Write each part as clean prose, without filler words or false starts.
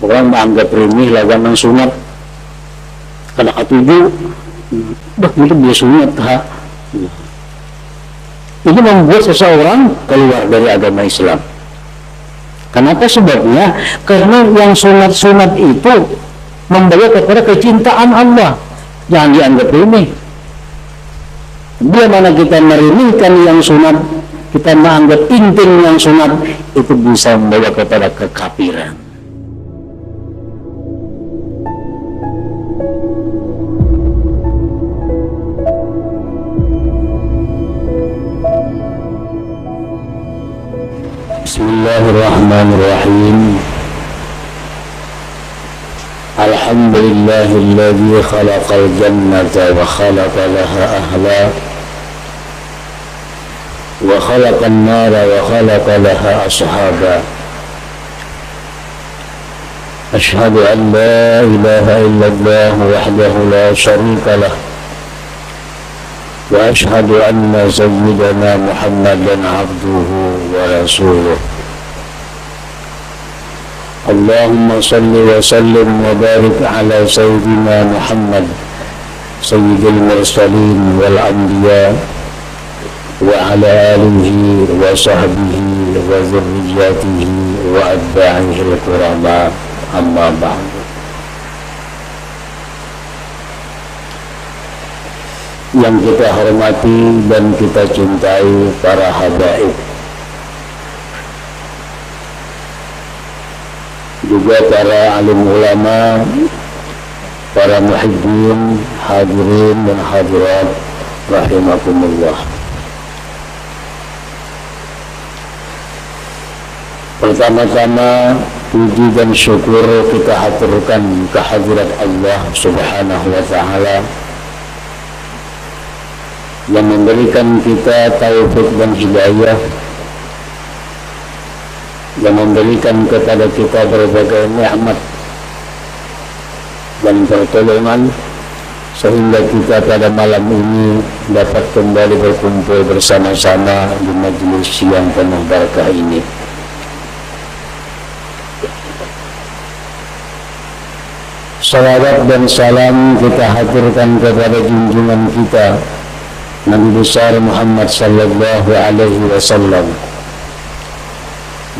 Orang menganggap remeh lawan yang sunat karena ketujuh dah itu dia sunat ha. Itu membuat seseorang keluar dari agama Islam. Kenapa sebabnya? Karena yang sunat-sunat itu membawa kepada kecintaan Allah. Jangan dianggap remeh. Bila mana kita meremehkan yang sunat, kita menganggap intim yang sunat, itu bisa membawa kepada kekafiran. Bismillahirrahmanirrahim. Alhamdulillahilladzi khalaqal jannata wa khalaqa laha ahla wa khalaqan nara wa khalaqa laha ashaba. Ashhadu an la ilaha illallah wahdahu la syarika lah wa ashhadu anna sayyidana Muhammadan abduhu wa rasuluh. Allahumma salli wa sallim wa barik ala sayyidina Muhammad sayyidil mursalin wal anbiya wa ala alihi wa sahbihi wa dhurriyyatihi wa atba'ihi al-kurama, amma ba'd. Yang kita hormati dan kita cintai para habaib, juga para alim ulama, para muhibbin, hadirin dan hadirat rahimakumullah. Pertama-tama puji dan syukur kita haturkan kehadirat Allah Subhanahu wa ta'ala yang memberikan kita taufik dan hidayah, yang memberikan kepada kita berbagai nikmat dan pertolongan sehingga kita pada malam ini dapat kembali berkumpul bersama-sama di majelis yang penuh barakah ini. Salawat dan salam kita haturkan kepada junjungan kita Nabi besar Muhammad sallallahu alaihi wasallam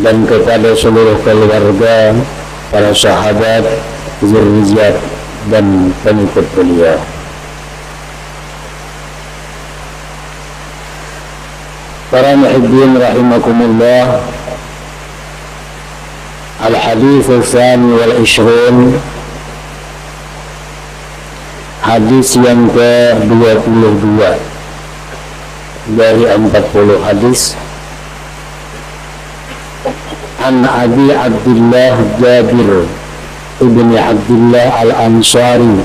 dan kepada seluruh keluarga, para sahabat, zurriyat dan pengikut beliau. Para muhibbin rahimakumullah, al-hadits al-thani wal-ishrun, hadis yang ke-22 dari 40 hadis. An Abi Abdullah Jabir ibn Abdullah al-Ansari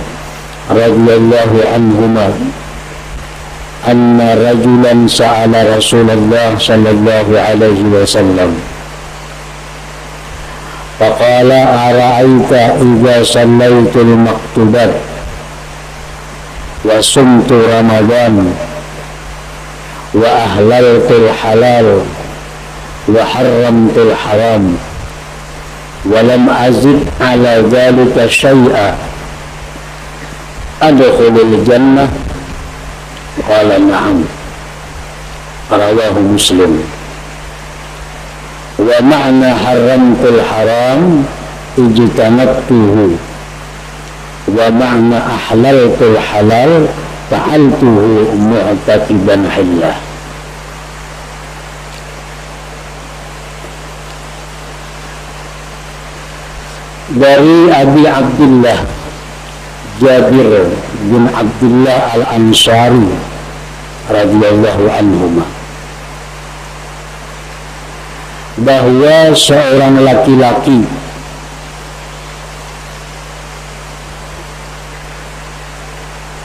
radhiyallahu anhuma anna rajulan sa'ala Rasulullah sallallahu alaihi wasallam faqala ara'aita idza sallaytul maktubat wa sumtu Ramadan wa ahlaltul halal wa harramtul haram wa lam azid ala dhalika syai'a adkhulul jannah qala na'am rawahu Muslim. Wa ma'na harramtul haram ijtanabtuhu wa ma'na ahlaltul halal fa'altuhu mu'taqiban hillah. Dari Abi Abdullah Jabir bin Abdullah al-Ansari radhiyallahu anhuma bahwa seorang laki-laki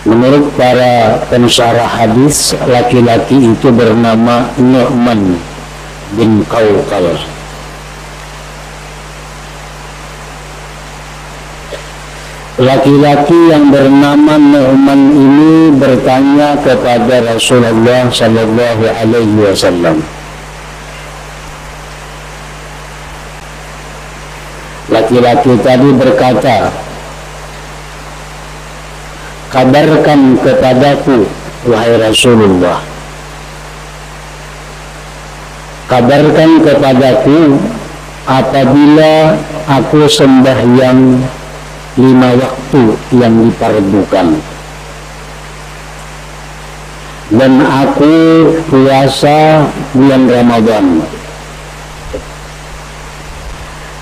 menurut para pensyarah hadis, laki-laki itu bernama Nu'man bin Qawqal. Laki-laki yang bernama Nu'man ini bertanya kepada Rasulullah sallallahu alaihi wasallam. laki-laki tadi berkata, kabarkan kepadaku wahai Rasulullah, kabarkan kepadaku apabila aku sembahyang 5 waktu yang dipardukan dan aku puasa bulan Ramadan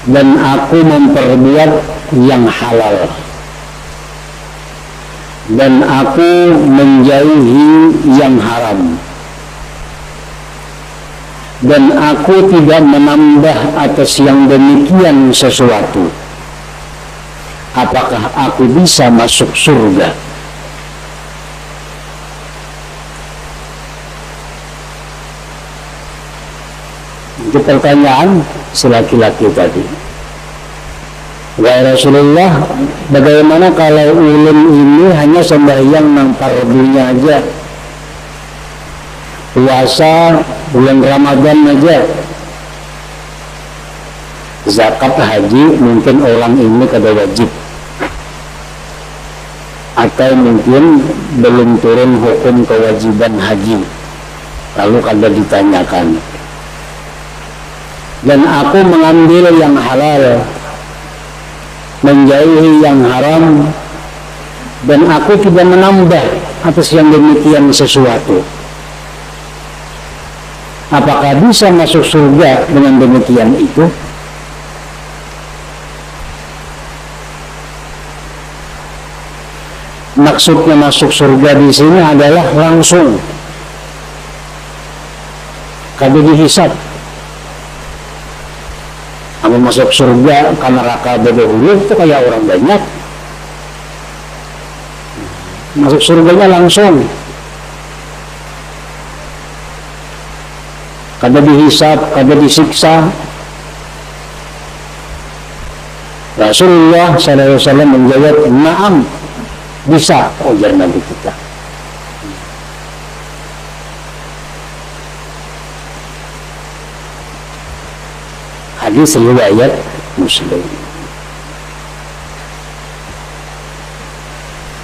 dan aku memperbuat yang halal dan aku menjauhi yang haram dan aku tidak menambah atas yang demikian sesuatu, apakah aku bisa masuk surga? Itu pertanyaan si laki-laki tadi. Wahai Rasulullah, bagaimana kalau ulun ini hanya sembahyang nang fardunya aja, puasa bulan Ramadan aja, zakat haji mungkin orang ini kada wajib, atau mungkin belum turun hukum kewajiban haji, lalu kada ditanyakan, dan aku mengambil yang halal, menjauhi yang haram, dan aku tidak menambah atas yang demikian sesuatu, apakah bisa masuk surga dengan demikian itu? Maksudnya masuk surga di sini adalah langsung, kada dihisab. Kamu masuk surga ke neraka berdahulu itu kayak orang banyak. Masuk surganya langsung, kada dihisab, kada disiksa. Rasulullah SAW menjawab, "Na'am, bisa," ujar Nabi kita. Hadis riwayat Muslim.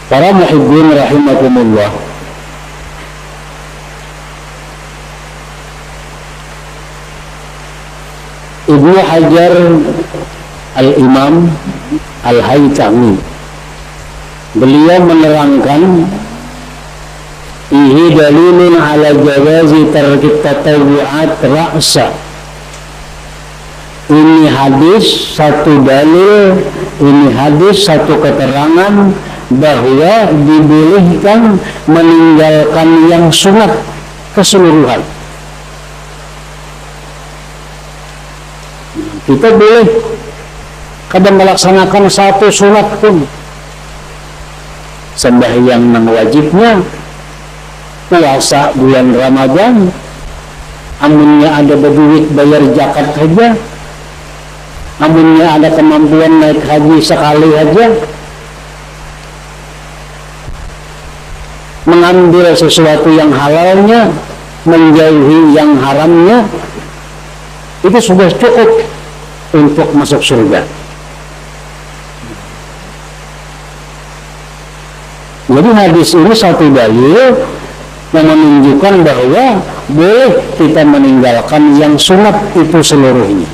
Para muhibbin rahimakumullah, Ibnu Hajar Al-Imam Al-Haytami, beliau menerangkan, ihi dalilun ala jawazi tarkit tatawu'at ra'sa. Ini hadis satu dalil, ini hadis satu keterangan bahwa dibolehkan meninggalkan yang sunat keseluruhan. Kita boleh kadang melaksanakan satu sunat pun, sembahyang nang wajibnya, puasa bulan Ramadan, amunnya ada berduit bayar zakat saja, amunnya ada kemampuan naik haji sekali aja, mengambil sesuatu yang halalnya, menjauhi yang haramnya, itu sudah cukup untuk masuk surga. Jadi hadis ini satu dalil yang menunjukkan bahwa boleh kita meninggalkan yang sunat itu seluruhnya.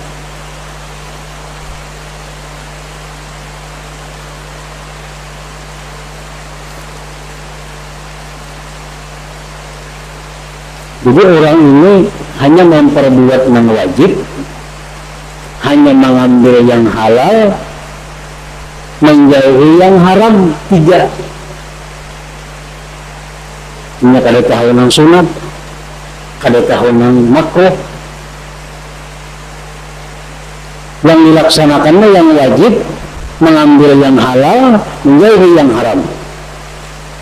Jadi orang ini hanya memperbuat yang wajib, hanya mengambil yang halal, menjauhi yang haram, tidak. Ini kada tahu nang sunat, kada tahu nang makruh. Yang dilaksanakannya yang wajib, mengambil yang halal, menjauhi yang haram.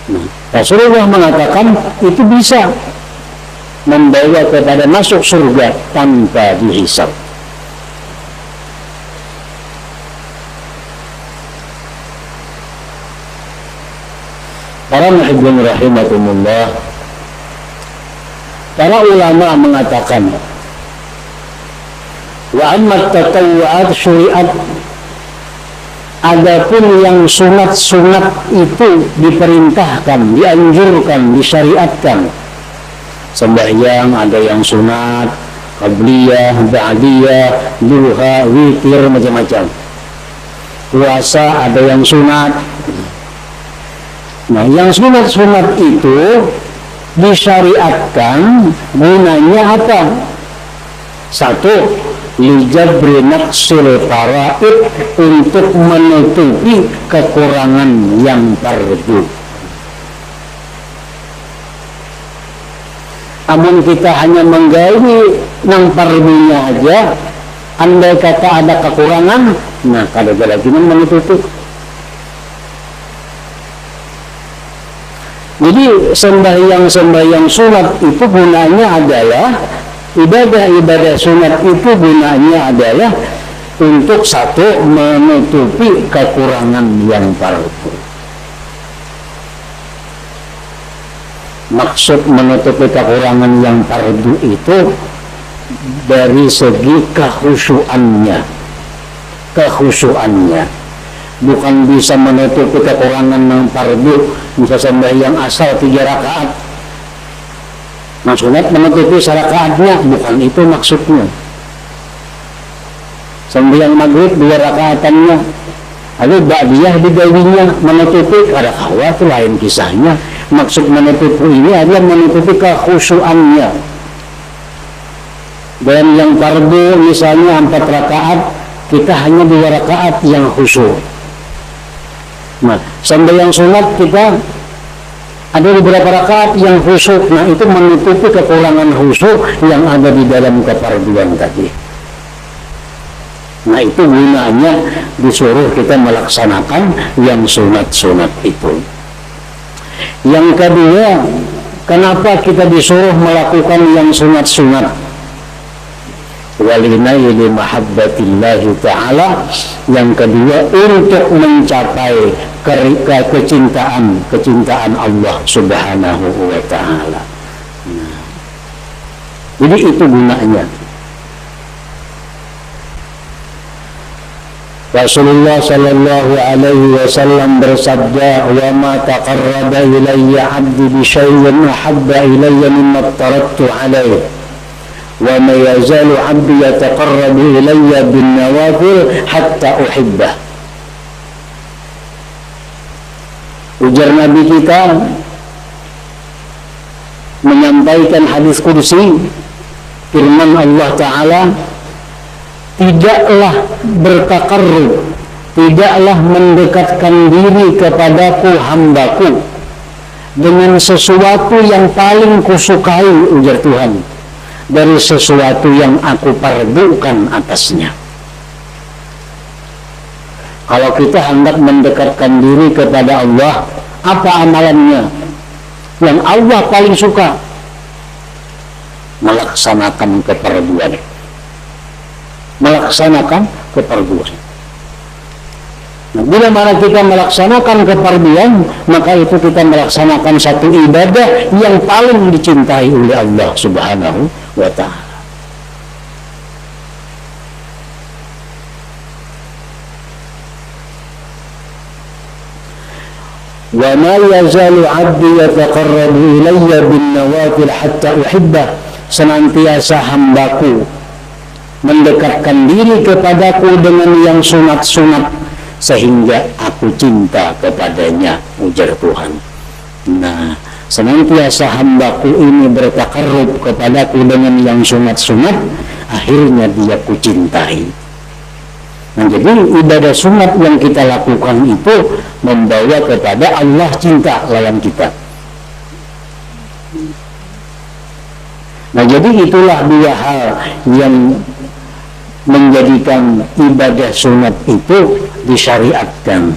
Nah, Rasulullah mengatakan itu bisa membawa kepada masuk surga tanpa dihisab. Para muhibbin rahimakumullah, para ulama mengatakan, wa amma tatawwu'at syuri'at Adapun yang sunat-sunat itu diperintahkan, dianjurkan, disyariatkan. Sembahyang ada yang sunat, qabliyah, ba'diyah, duha, witir, macam-macam. Puasa ada yang sunat. Nah, yang sunat-sunat itu disyariatkan gunanya apa? Satu, lijabri naqsil faraid, untuk menutupi kekurangan yang fardu. Amun kita hanya menggawi nang fardunya aja, andai kata ada kekurangan, nah kada ada lagi menutupi. Jadi sembahyang sunat itu gunanya adalah ibadah-ibadah sunat itu gunanya adalah untuk satu, menutupi kekurangan yang fardu. Maksud menutupi kekurangan yang fardu itu dari segi kekhusyuannya, bukan bisa menutupi kekurangan yang fardu. Bisa sembahyang asal 3 rakaat, nah sunat menutupi sarakaatnya, bukan itu maksudnya. Sembahyang maghrib 2 rakaatannya, lalu ba'diyah digawinya, menutupi kada kawa, itu lain kisahnya. Maksud menutupi ini adalah menutupi kekhusyuannya. Dan yang fardu misalnya 4 rakaat, kita hanya 2 rakaat yang khusyuk. Nah, sembahyang sunat kita ada beberapa rakaat yang khusyuk. Nah, itu menutupi kekurangan khusyuk yang ada di dalam kefarduan tadi. Nah, itu gunanya disuruh kita melaksanakan yang sunat-sunat itu. Yang kedua, kenapa kita disuruh melakukan yang sunat-sunat? Walinayli mahabbatillahi ta'ala. Yang kedua, untuk mencapai kecintaan Allah subhanahu wa ta'ala. Nah, jadi itu gunanya. Rasulullah sallallahu alaihi wasallam bersabda, "Wa ma taqarraba ilayya 'abdi bi syai'in ahabba ilayya mimma taraktu alaihi. Wa ma yazalu 'abdi yataqarrabu ilayya bin nawafil hatta uhibbah." Ujar Nabi kita menyampaikan hadis kursi, firman Allah Ta'ala, tidaklah bertakarrub, tidaklah mendekatkan diri kepadaku hambaku dengan sesuatu yang paling kusukai, ujar Tuhan, dari sesuatu yang aku fardukan atasnya. Kalau kita hendak mendekatkan diri kepada Allah, apa amalannya yang Allah paling suka? Melaksanakan kefarduan. Melaksanakan kefarduan. Nah, bila mana kita melaksanakan kefarduan, maka itu kita melaksanakan satu ibadah yang paling dicintai oleh Allah subhanahu wa ta'ala. Wa ma yazalu 'abdi yataqarrabu ilayya bin nawafil hatta uhibbah. Senantiasa hambaku mendekatkan diri kepadaku dengan yang sunat-sunat sehingga aku cinta kepadanya, ujar Tuhan. Nah, senantiasa hambaku ini bertakarrub kepadaku dengan yang sunat-sunat, akhirnya dia kucintai. Nah, jadi ibadah sunat yang kita lakukan itu membawa kepada Allah cinta lawan kita. Nah, jadi itulah 2 hal yang menjadikan ibadah sunat itu disyariatkan.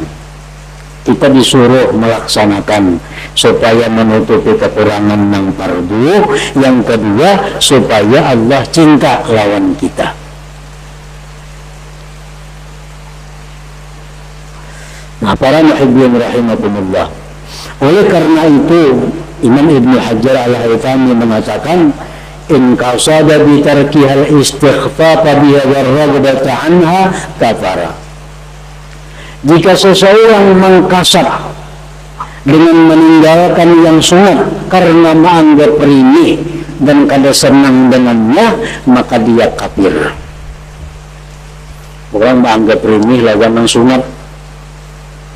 Kita disuruh melaksanakan supaya menutupi kekurangan yang fardu. Yang kedua, supaya Allah cinta lawan kita. Nah, para muhibbin rahimakumullah, oleh karena itu Imam Ibnu Hajar al-Haythami mengatakan, in qasada bi tarkihal istighfafa biha war raghbata anha kafara. Jika seseorang mengkasar dengan meninggalkan yang sunat karena menganggap remeh dan kada senang dengannya, maka dia kafir. Orang menganggap remeh lawan yang sunat,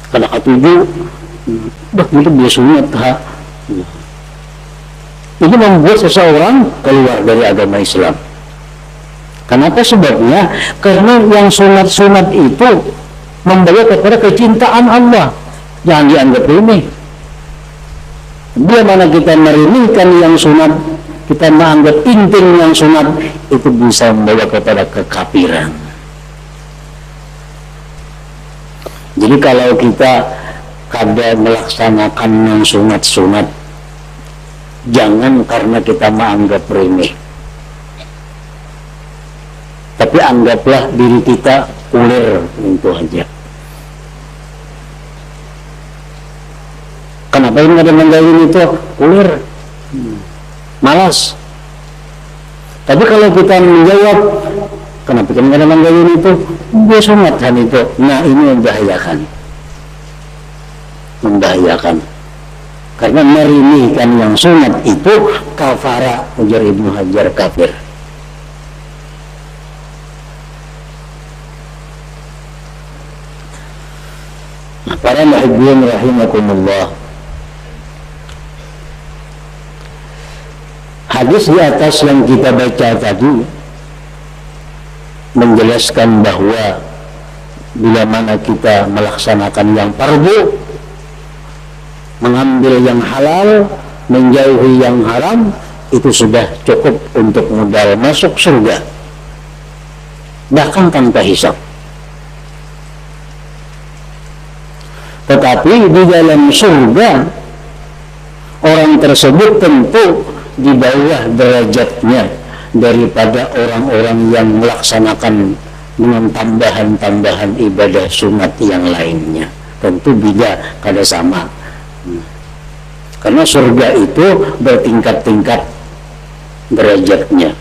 kada katuju, dah itu dia sunat, ha. Itu membuat seseorang keluar dari agama Islam. Kenapa sebabnya? Karena yang sunat-sunat itu membawa kepada kecintaan Allah, jangan dianggap remeh. Bila mana kita meremehkan yang sunat, kita menganggap penting yang sunat, itu bisa membawa kepada kekafiran. Jadi kalau kita kada melaksanakan yang sunat-sunat, jangan karena kita menganggap remeh, tapi anggaplah diri kita ulir, itu aja. Kenapa ini ada menggalin itu ulir, malas. Tapi kalau kita menjawab, kenapa kita ada menggalin itu, dia sunatan itu, nah ini membahayakan. Karena meremehkan yang sunat itu kafara, ujar Ibnu Hajar, kafir. Nah, para muhibbin rahimakumullah, hadis di atas yang kita baca tadi menjelaskan bahwa bila mana kita melaksanakan yang fardu, mengambil yang halal, menjauhi yang haram, itu sudah cukup untuk modal masuk surga, bahkan tanpa hisab. Tetapi di dalam surga, orang tersebut tentu di bawah derajatnya daripada orang-orang yang melaksanakan dengan tambahan-tambahan ibadah sunat yang lainnya. Tentu beda, kada sama. Karena surga itu bertingkat-tingkat derajatnya.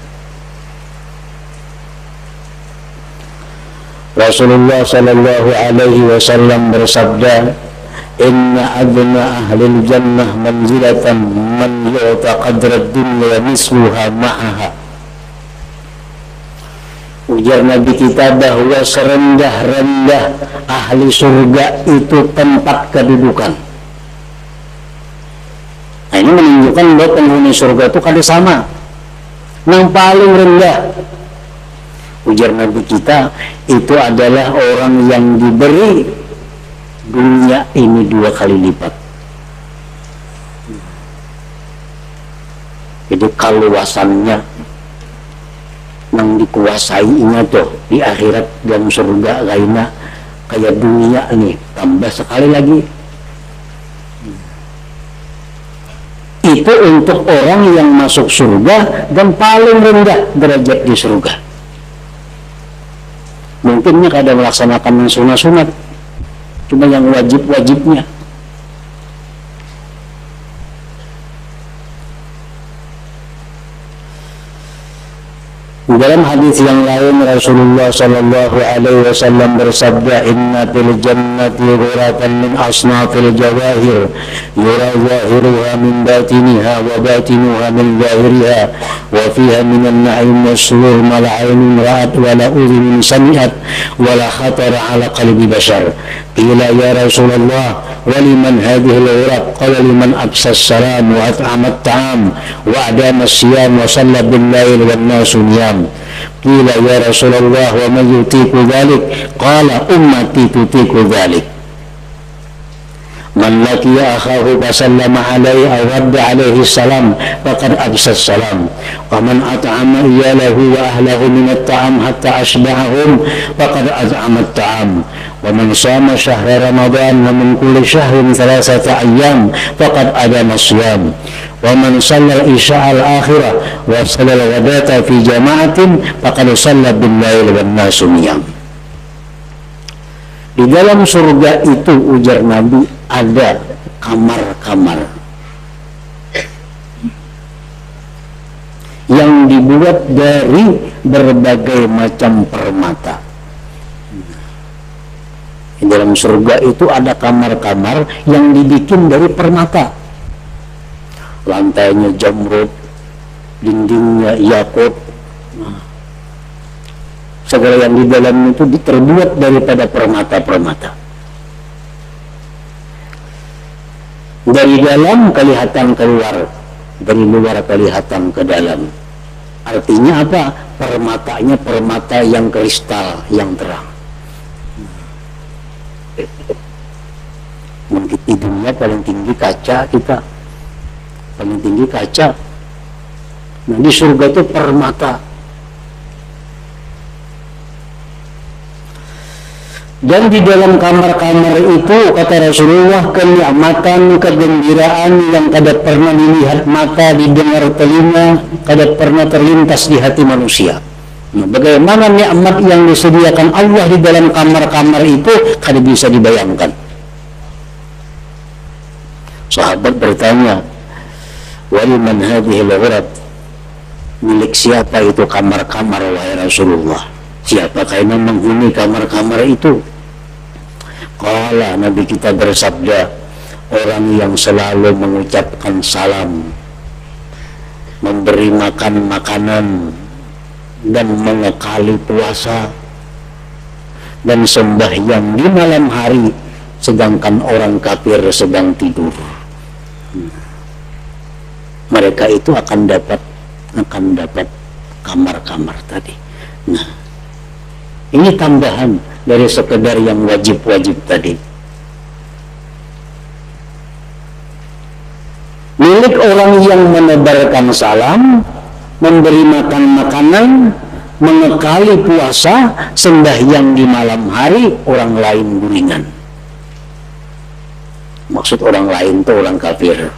Rasulullah sallallahu alaihi wasallam bersabda, "Inna adna ahlil jannah manzilatan man yu'ta qadra dunya misluha ma'aha." Ujar Nabi kita bahwa serendah-rendah ahli surga itu tempat kedudukan. Nah, ini menunjukkan bahwa penghuni surga itu kada sama. Yang paling rendah, ujar Nabi kita, itu adalah orang yang diberi dunia ini 2 kali lipat. Jadi kaluasannya yang dikuasainya tuh di akhirat dan surga lainnya kayak dunia ini tambah sekali lagi. Itu untuk orang yang masuk surga dan paling rendah derajat di surga. Mungkinnya kada melaksanakan yang sunat-sunat, cuma yang wajib-wajibnya. Dalam hadis yang lain Rasulullah sallallahu alaihi wasallam bersabda, "Inna fil jannati ghuratan min asnafil jawahir yura zahiruha min batiniha wa batinuha min zahiriha wa fiha min an-na'im was-surur ma la 'aynun ra'at wa la udhunun sami'at wa la khatara 'ala qalbi bashar." Qila ya Rasulullah, wa liman hadhihi al-ghurab? Qala liman absa as-salam wa at'ama at-ta'am wa adama as-siyam wa shalla bil-lail wan nasu niyam. Qila ya Rasulullah, wa man yutiku dhalik? Qala ummati tutiku dhalik. Man laqiya akhahu fa sallama alaihi aw radda alaihi salam faqad absa salam, wa man at'ama iyalahu wa ahlahu min at-ta'am hatta asbahahum faqad at'ama at-ta'am, wa man shama shahra ramadan wa min kulli shahrin 3 ayyam faqad adama as-siyam, wa man shalla al-isha al-akhirah wa shalla al-ghadata fi jama'atin faqad shalla bil-lail wan nasu niyam. Di dalam surga itu, ujar Nabi, ada kamar-kamar yang dibuat dari berbagai macam permata. Di dalam surga itu ada kamar-kamar yang dibikin dari permata. Lantainya jamrud, dindingnya yakut. Segala yang di dalam itu terbuat daripada permata-permata. Dari dalam kelihatan keluar, dari luar kelihatan ke dalam. Artinya apa? Permatanya permata yang kristal, yang terang. Mungkin di dunia paling tinggi kaca kita, paling tinggi kaca. Nah, di surga itu permata. Dan di dalam kamar-kamar itu, kata Rasulullah, kenikmatan, kegembiraan yang tidak pernah dilihat mata, didengar telinga, tidak pernah terlintas di hati manusia. Nah, bagaimana nikmat yang disediakan Allah di dalam kamar-kamar itu kada bisa dibayangkan. Sahabat bertanya, waliman hadhil ghurab, milik siapa itu kamar-kamar wahai Rasulullah? Siapakah yang menghuni kamar-kamar itu? Qala, Nabi kita bersabda, orang yang selalu mengucapkan salam, memberi makan makanan, dan mengekali puasa, dan sembahyang di malam hari, sedangkan orang kafir sedang tidur. Mereka itu akan dapat kamar-kamar tadi. Nah, ini tambahan dari sekedar yang wajib-wajib tadi. Milik orang yang menebarkan salam, memberi makan makanan, mengekali puasa, sembahyang di malam hari, orang lain guringan. Maksud orang lain itu orang kafir.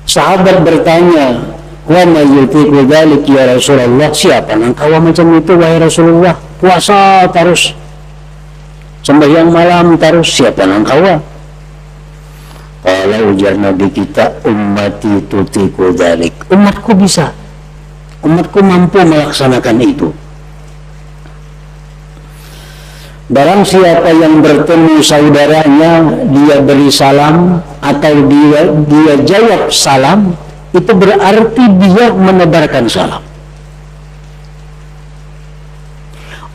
Sahabat bertanya, wa may yutiqu dzalik ya Rasulullah, siapa nang kawa macam itu wahai Rasulullah? Puasa terus, sembahyang malam terus, siapa nang kawa? Kalau ujar Nabi kita, ummati tutiqu dzalik, umatku bisa, umatku mampu melaksanakan itu. Barang siapa yang bertemu saudaranya, dia beri salam atau dia jawab salam, itu berarti dia menebarkan salam.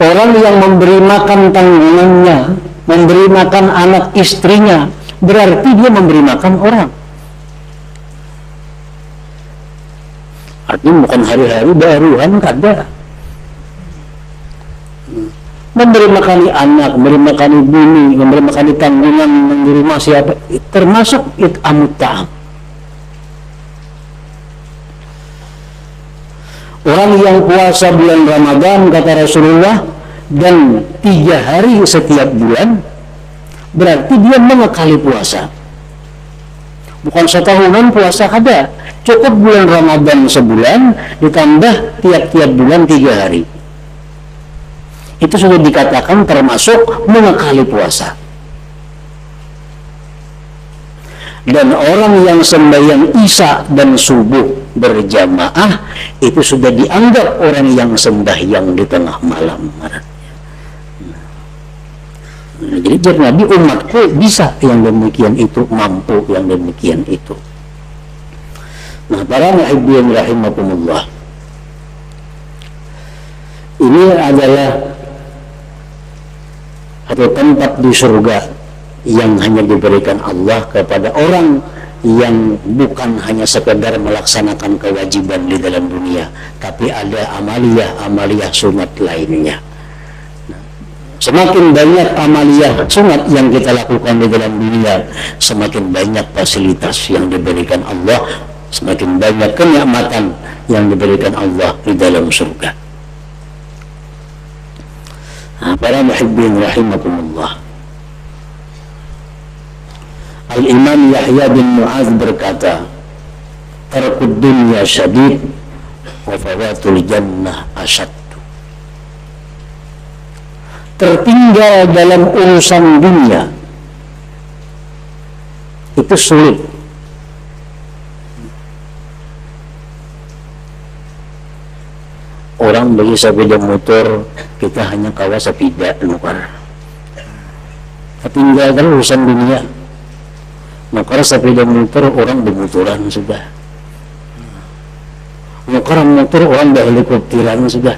Orang yang memberi makan tanggungannya, memberi makan anak istrinya, berarti dia memberi makan orang. Artinya bukan hari-hari baruan, kada. Memberi makani anak, memberi makani bini, memberi makani tanggungan, memberi rumah siapa, termasuk it'amut ta'am. Orang yang puasa bulan Ramadan, kata Rasulullah, dan 3 hari setiap bulan, berarti dia mengekali puasa. Bukan setahunan puasa kada, cukup bulan Ramadan sebulan, ditambah tiap-tiap bulan 3 hari. Itu sudah dikatakan termasuk mengekali puasa. Dan orang yang sembahyang isya dan subuh berjamaah, itu sudah dianggap orang yang sembahyang di tengah malam. Jadi Nabi, umatku bisa yang demikian itu, mampu yang demikian itu. Nah, para muhibbin rahimakumullah, ini adalah atau tempat di surga yang hanya diberikan Allah kepada orang yang bukan hanya sekedar melaksanakan kewajiban di dalam dunia, tapi ada amaliyah sunat lainnya. Semakin banyak amaliyah sunat yang kita lakukan di dalam dunia, semakin banyak fasilitas yang diberikan Allah, semakin banyak kenikmatan yang diberikan Allah di dalam surga. Para muhibbin rahimakumullah, Al-Imam Yahya bin Mu'adz berkata, tarkud dunya syadid wa fawatul jannah asyad. Tertinggal dalam urusan dunia itu sulit. Orang beli sepeda motor, kita hanya kawa sepeda nukar. tinggalkan urusan dunia. Maka sepeda motor orang bermotoran sudah, maka motor orang berhelikopteran sudah.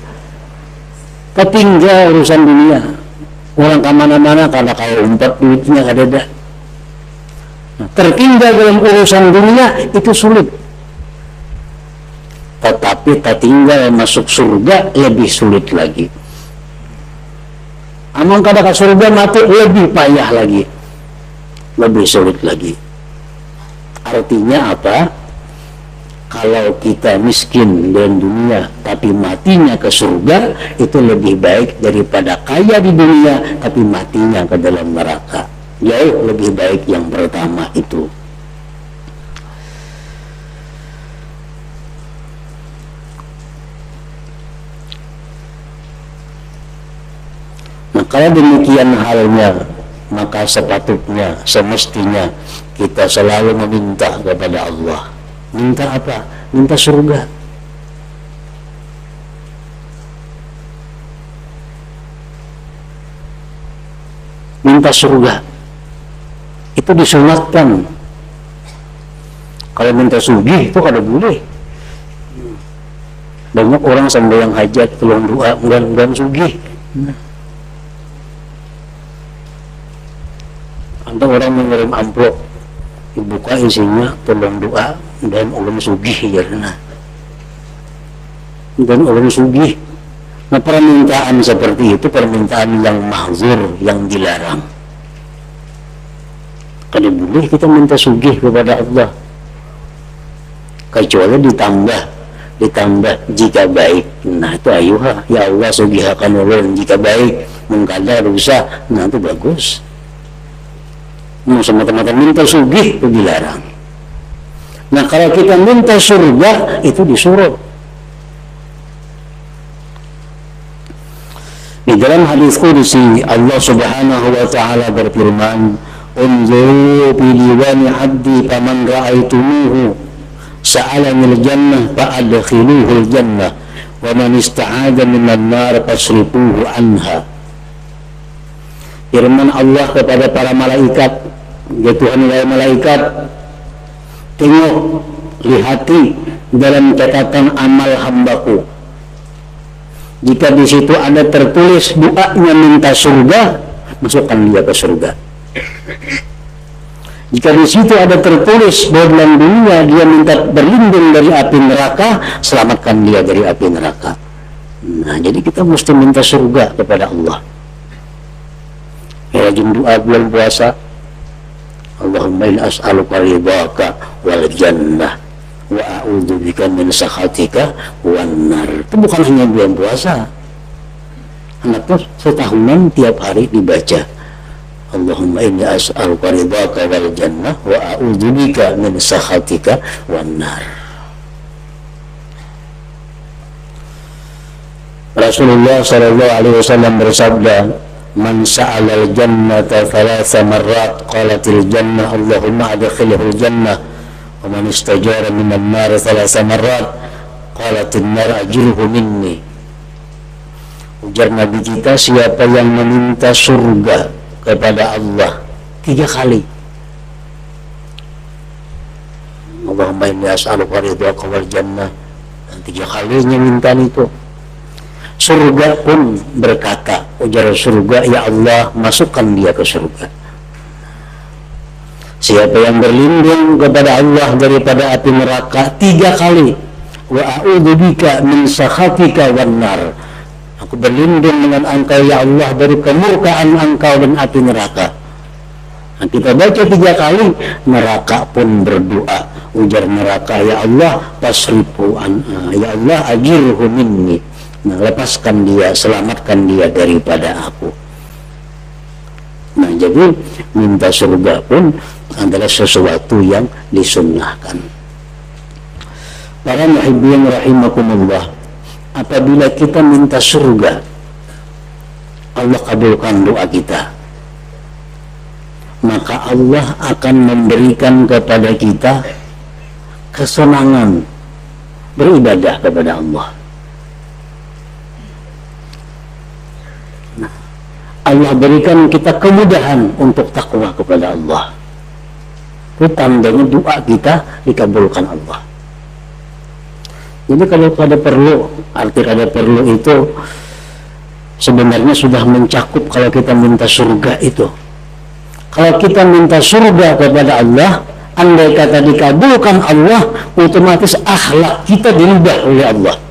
Ketinggal urusan dunia, orang kemana-mana karena kalau umpat duitnya ada. Tertinggal dalam urusan dunia itu sulit. Tetapi tertinggal masuk surga lebih sulit lagi. Amang kada ke surga mati lebih payah lagi, lebih sulit lagi. Artinya apa? Kalau kita miskin dan dunia tapi matinya ke surga, itu lebih baik daripada kaya di dunia tapi matinya ke dalam neraka. Jauh lebih baik yang pertama itu. Nah, kalau demikian halnya, maka sepatutnya, semestinya kita selalu meminta kepada Allah. Minta apa? Minta surga. Minta surga. Itu disunatkan. Kalau minta sugih itu kada boleh. Banyak orang sampai yang hajat tolong doa mudah-mudahan sugih. Atau orang mengirim amplop, dibuka isinya tolong doa dan ulun sugih karena dan ulun sugih. Nah, permintaan seperti itu permintaan yang mahzur, yang dilarang. Kada boleh kita minta sugih kepada Allah, kecuali ditambah jika baik. Nah itu ayuha, ya Allah sugihakan ulun jika baik, mengkada rusak, nah itu bagus. Mau semata-mata minta sugih itu dilarang. Nah kalau kita minta surga itu disuruh. Di dalam hadis qudsi Allah Subhanahu wa taala berfirman, "Unzuru fi diwani 'abdi faman ra'aitumuhu sa'alanil jannah fa'adkhiluhul jannah wa man ista'adha minan nar fasrifuhu anha." Firman Allah kepada para malaikat, ya Tuhan wahai malaikat, tengok, lihati dalam catatan amal hambaku. Jika di situ ada tertulis doanya minta surga, masukkan dia ke surga. Jika di situ ada tertulis bahwa dalam dunia dia minta berlindung dari api neraka, selamatkan dia dari api neraka. Nah, jadi kita mesti minta surga kepada Allah. Rajin doa bulan puasa, Allahumma inni as'aluka ridhaka wal jannah wa a'udzubika min sakhatika wan nar. Itu bukan hanya bulan puasa. Anaknya setahunan tiap hari dibaca. Allahumma inni as'aluka ridhaka wal jannah wa a'udzubika min sakhatika wan nar. Rasulullah sallallahu alaihi wasallam bersabda, "Man sa'alal jannata thalatha marrat qalatil jannah Allahumma adkhilhul jannah wa man istajara minan nar thalatha marrat qalatin nar ajirhu minni." Ujar Nabi kita, siapa yang meminta surga kepada Allah 3 kali, Allahumma inni as'aluka ridhaka wal jannah, dan 3 kalinya minta itu, surga pun berkata, ujar surga, ya Allah masukkan dia ke surga. Siapa yang berlindung kepada Allah daripada api neraka 3 kali, wa a'udzubika min sakhatika wan nar, aku berlindung dengan engkau ya Allah dari kemurkaan engkau dan api neraka. Nah, kita baca 3 kali, neraka pun berdoa, ujar neraka, ya Allah pasrifu ya Allah ajirhu minni, nah, lepaskan dia, selamatkan dia daripada aku. Nah, jadi minta surga pun adalah sesuatu yang disunnahkan. Para muhibbin rahimakumullah, apabila kita minta surga, Allah kabulkan doa kita, maka Allah akan memberikan kepada kita kesenangan beribadah kepada Allah. Allah berikan kita kemudahan untuk takwa kepada Allah. Itu tandanya doa kita dikabulkan Allah. Jadi kalau ada perlu, arti ada perlu itu sebenarnya sudah mencakup kalau kita minta surga itu. Kalau kita minta surga kepada Allah, andai kata dikabulkan Allah, otomatis akhlak kita dirubah oleh Allah.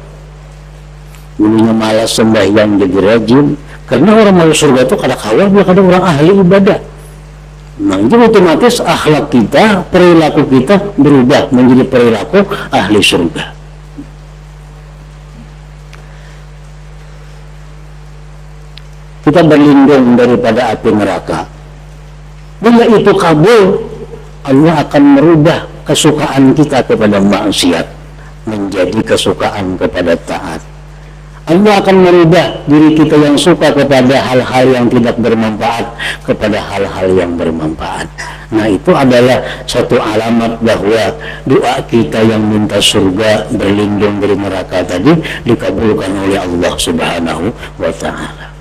Dulunya malas sembahyang jadi rajin, karena orang masuk surga itu kadang-kadang dia kadang orang ahli ibadah. Nah, itu otomatis akhlak kita, perilaku kita berubah menjadi perilaku ahli surga. Kita berlindung daripada api neraka. Bila itu kabul, Allah akan merubah kesukaan kita kepada maksiat menjadi kesukaan kepada taat. Allah akan merubah diri kita yang suka kepada hal-hal yang tidak bermanfaat kepada hal-hal yang bermanfaat. Nah, itu adalah satu alamat bahwa doa kita yang minta surga, berlindung dari neraka tadi dikabulkan oleh Allah Subhanahu wa ta'ala.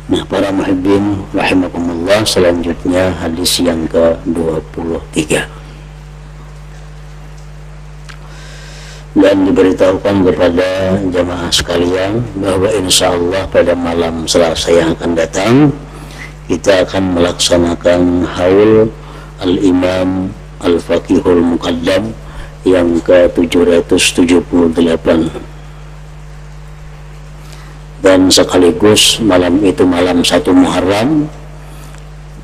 Nah, para muhibbin rahimakumullah, selanjutnya hadis yang ke-23. Dan diberitahukan kepada jamaah sekalian bahwa insya Allah pada malam Selasa yang akan datang kita akan melaksanakan haul al-imam al-faqihul muqaddam yang ke-778, dan sekaligus malam itu malam 1 Muharram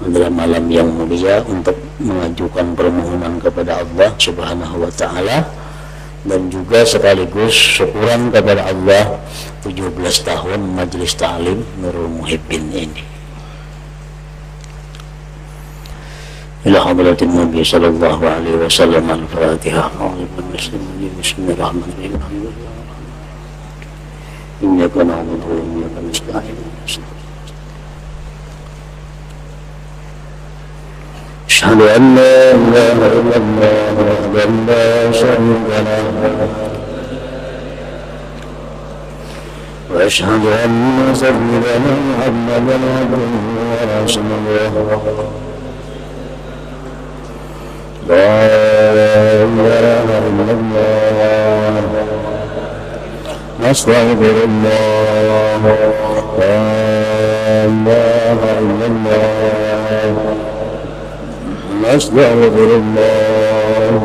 adalah malam yang mulia untuk mengajukan permohonan kepada Allah Subhanahu wa ta'ala, dan juga sekaligus syukuran kepada Allah 17 tahun Majelis Ta'lim Nurul Muhibbin ini. Ila hadratin Nabi sallallahu alaihi wasallam. Al-Fatihah. Bismillahirrahmanirrahim. Innaka na'budu wa iyyaka nasta'in. أشهد أن لا إله إلا الله وحده لا شريك له وأشهد أن سيدنا محمدا عبده ورسوله لا إله إلا الله نستغفر الله لا إله إلا الله نستغفر الله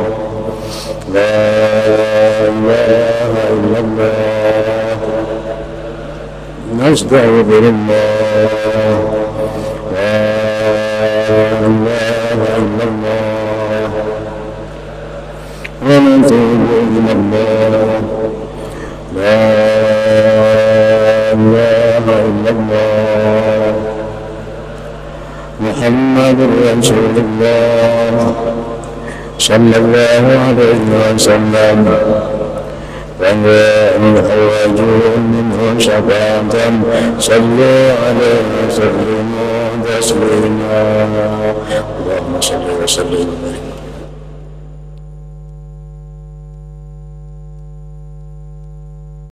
لا إله إلا الله نستغفر الله لا إله إلا الله ونتوب إلى الله لا إله إلا الله محمد رسول الله صلى الله عليه وسلم ومن وجوه منه شفاعة صلوا عليه وسلموا تسليما اللهم صل وسلم وبارك